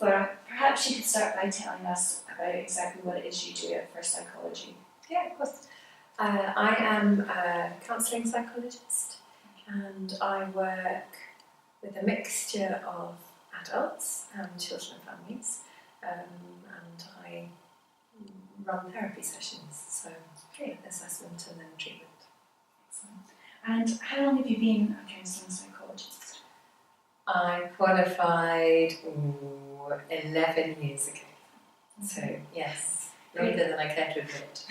Flora, perhaps you could start by telling us about exactly what it is you do at First Psychology. Yeah, of course. I am a counselling psychologist, and I work with a mixture of adults and children and families, and I run therapy sessions, so assessment and then treatment. Excellent. And how long have you been a counselling psychologist? I qualified 11 years ago, so yes, longer than I care to admit.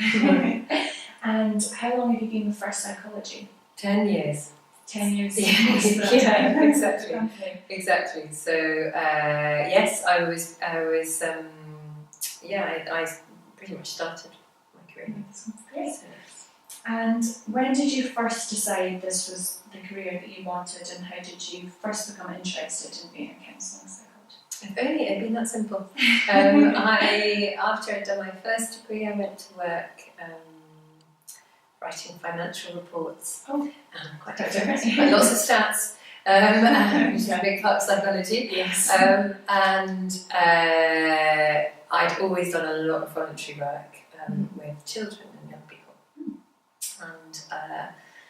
And how long have you been with First Psychology? 10 years. 10 years. Yeah, exactly. So yes, I pretty much started my career. Great. And when did you first decide this was the career that you wanted, and how did you first become interested in being a counselling psychologist? If only it had been that simple. After I'd done my first degree, I went to work writing financial reports. Quite different. Quite lots of stats. Which is a big part of psychology. Yes. And I'd always done a lot of voluntary work with children and young people. And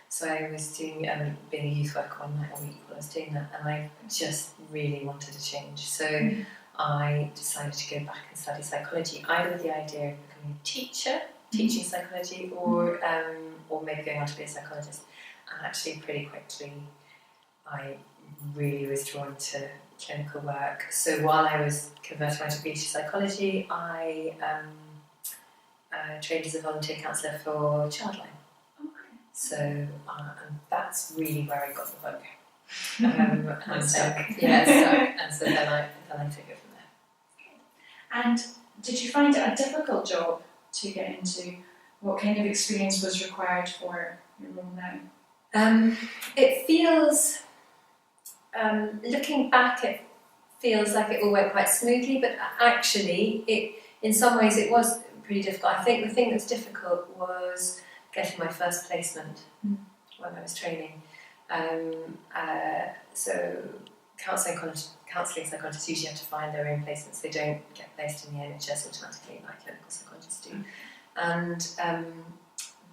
so I was doing, being a youth worker 1 night a week while I was doing that, and I just really wanted to change. So I decided to go back and study psychology, either with the idea of becoming a teacher, teaching psychology, or maybe going on to be a psychologist. And actually pretty quickly I really was drawn to clinical work. So while I was converting my degree to psychology, I trained as a volunteer counsellor for Childline. So and that's really where I got the bug. And so then I took it from there. And did you find it a difficult job to get into? What kind of experience was required for your role now? It feels, looking back, it feels like it all went quite smoothly, but actually, in some ways it was pretty difficult. I think the thing that's difficult was getting my first placement when I was training. So counselling psychologists usually have to find their own placements. They don't get placed in the NHS automatically like clinical psychologists do. And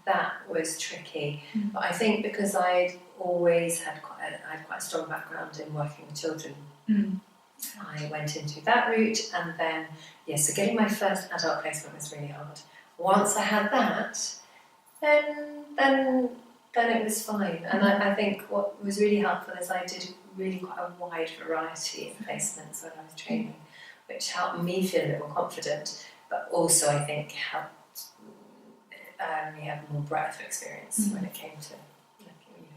that was tricky. But I think because I'd always had quite a strong background in working with children, I went into that route, and then so getting my first adult placement was really hard. Once I had that, then it was fine. And I think what was really helpful is I did really quite a wide variety of placements when I was training, which helped me feel a bit more confident, but also I think helped me have more breadth of experience when it came to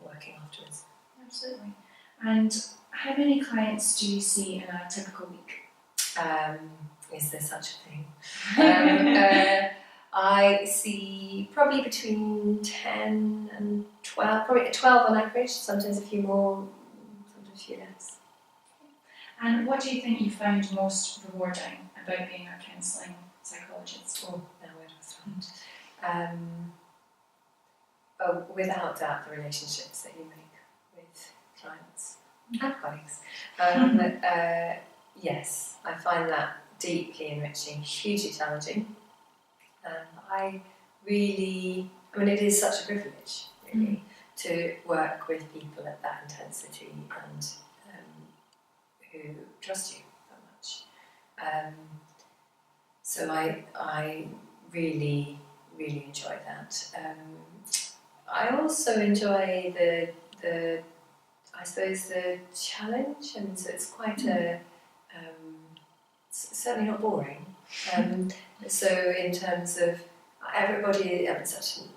working afterwards. Absolutely. And how many clients do you see in a typical week? Is there such a thing? I see probably between 10 and 12, probably 12 on average, sometimes a few more, sometimes a few less. And what do you think you found most rewarding about being a counselling psychologist? Oh, now where do I start? Without doubt, the relationships that you make with clients and colleagues. Yes, I find that deeply enriching, hugely challenging. It is such a privilege, really, to work with people at that intensity and who trust you that much. So I really, really enjoy that. I also enjoy the challenge, and so it's quite certainly not boring. So in terms of everybody, it's such an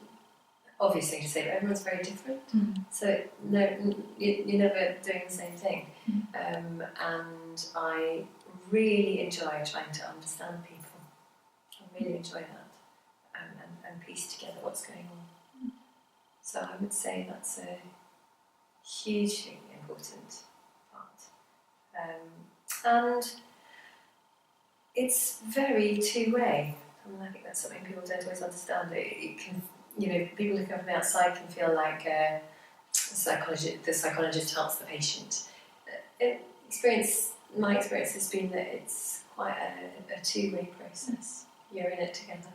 obvious thing to say, but everyone's very different. So you're never doing the same thing. And I really enjoy trying to understand people. I really enjoy that and piece together what's going on. So I would say that's a hugely important part. And it's very two-way. I think that's something people don't always understand. It can, people looking from the outside can feel like the psychologist helps the patient. My experience has been that it's quite a two-way process. You're in it together.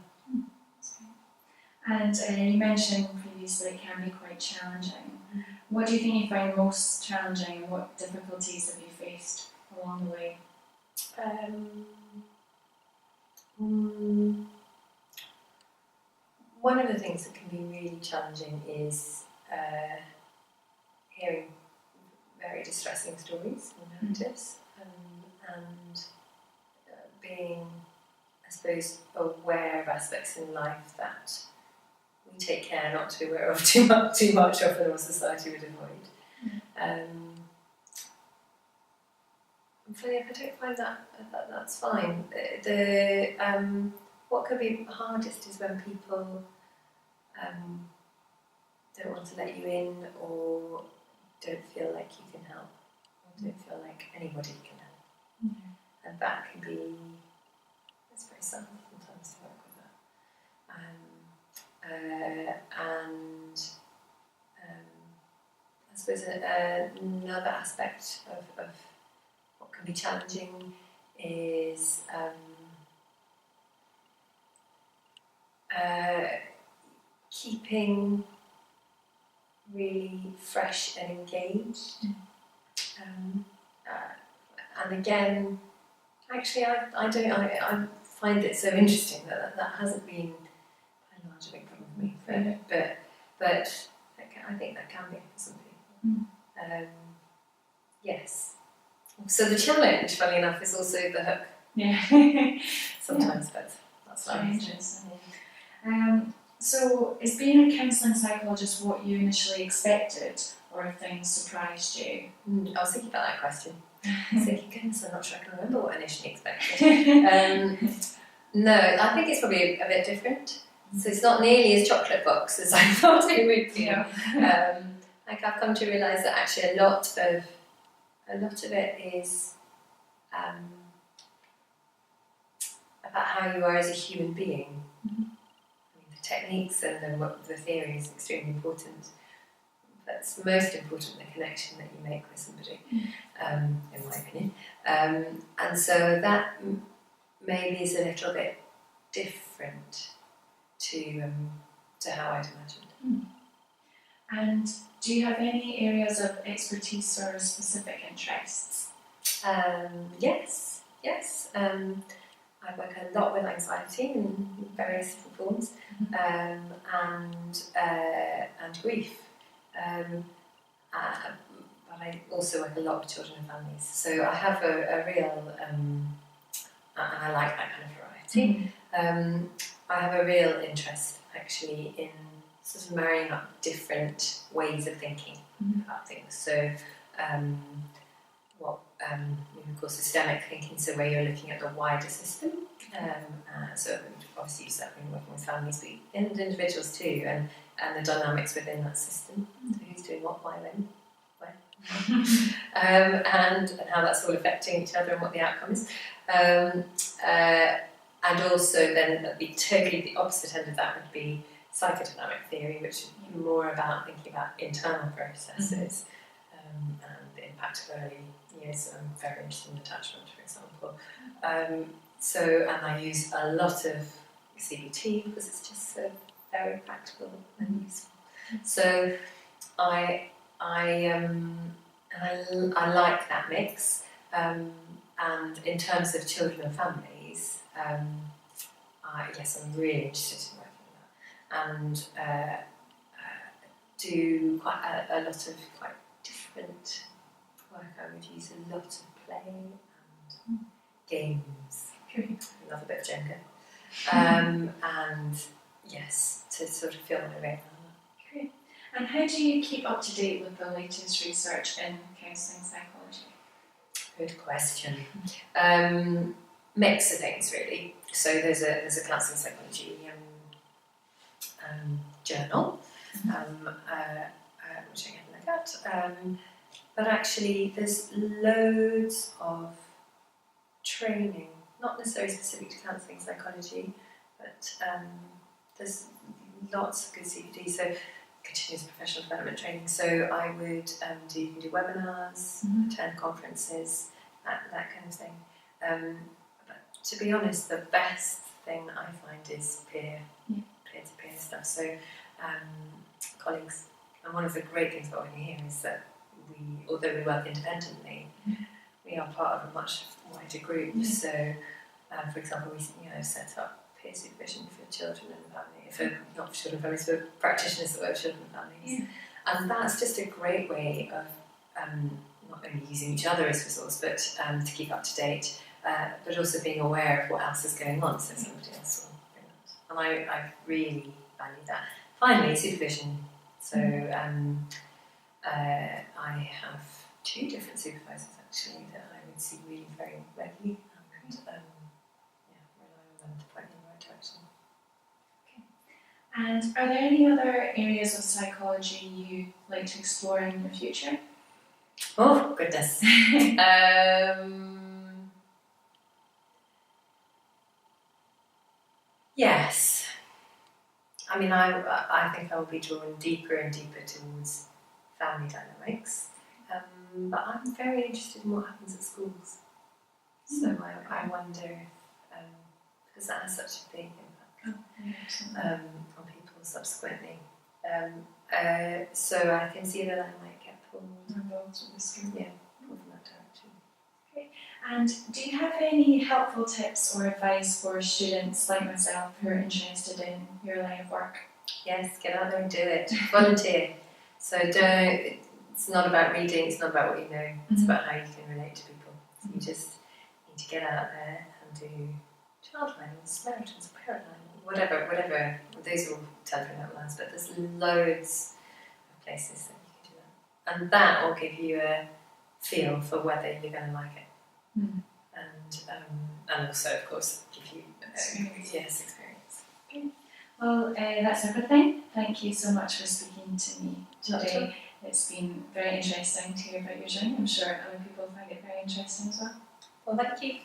And you mentioned previously it can be quite challenging. What do you think you find most challenging, and what difficulties have you faced along the way? One of the things that can be really challenging is hearing very distressing stories and narratives, and being, I suppose, aware of aspects in life that we take care not to be aware of too much often, or society would avoid. So yeah, if I don't find that's fine. What can be hardest is when people don't want to let you in, or don't feel like you can help, or don't feel like anybody can help. And that can be, it's very sad sometimes to work with that. And I suppose another aspect of what can be challenging is keeping really fresh and engaged. And again, actually, I find it so interesting that hasn't been a large big problem for me. But I think that can be for some people. Yes. So the challenge, funny enough, is also the hook. Yeah. Sometimes, but that's very interesting. So, is being a counselling psychologist what you initially expected, or have things surprised you? I was thinking about that question. I was thinking, goodness, I'm not sure I can remember what I initially expected. No, I think it's probably a bit different. So it's not nearly as chocolate box as I thought it would be. Like I've come to realise that actually a lot of it is about how you are as a human being. The techniques and the theory is extremely important. That's most important, the connection that you make with somebody, in my opinion. And so that maybe is a little bit different to how I'd imagined. And do you have any areas of expertise or specific interests? Yes. I work a lot with anxiety in various different forms, and grief. But I also work a lot with children and families. So I have a real, and I like that kind of variety. I have a real interest actually in sort of marrying up different ways of thinking about things. So we would call systemic thinking, so where you're looking at the wider system. So obviously you start working with families, but individuals too, and the dynamics within that system. So who's doing what, why, when, where, and how that's all affecting each other and what the outcome is. And also then be totally the opposite end of that would be psychodynamic theory, which is more about thinking about internal processes and the impact of early years. I'm very interested in attachment, for example. And I use a lot of CBT because it's just so very practical and useful. So I like that mix. And in terms of children and families, yes, I'm really interested in working on that, and do quite a lot of quite different work. I would use a lot of play and games. I love a bit of Jenga. And yes, to sort of feel my way around that. Great. And how do you keep up to date with the latest research in counselling psychology? Good question. Mix of things, really. So there's a counselling psychology journal, which I can look at. But actually, there's loads of training, not necessarily specific to counselling psychology, but there's lots of good CPD, so continuous professional development training. So I would you can do webinars, attend conferences, that kind of thing. But to be honest, the best thing I find is peer-to-peer stuff. So colleagues, and one of the great things about working here is that although we work independently, we are part of a much wider group. Yeah. So, for example, we set up peer supervision for children and family, not for children and families, but practitioners that work with children and families. Yeah. And that's just a great way of not only using each other as a resource, but to keep up to date, but also being aware of what else is going on, so somebody else will bring that. And I really value that. Finally, supervision. So I have 2 different supervisors actually that I would see really very regularly and rely on them to point me in the right direction. Okay. And are there any other areas of psychology you'd like to explore in the future? Oh goodness. Yes. I mean, I think I will be drawn deeper and deeper towards family dynamics, but I'm very interested in what happens at schools. So I wonder if, because that has such a big impact on people subsequently. So I can see that I might get pulled involved with the school. Yeah, pulled in that direction. Okay. And do you have any helpful tips or advice for students like myself who are interested in your line of work? Yes, get out there and do it. Volunteer. So it's not about reading, it's not about what you know, it's about how you can relate to people. So you just need to get out there and do childline or Samaritans or parent line or whatever. Those are all telephone outlines, but there's loads of places that you can do that. And that will give you a feel for whether you're going to like it. And also, of course, give you experience. Okay. Well, that's everything. Thank you so much for speaking to me today. It's been very interesting to hear about your journey. I'm sure other people find it very interesting as well. Well, thank you.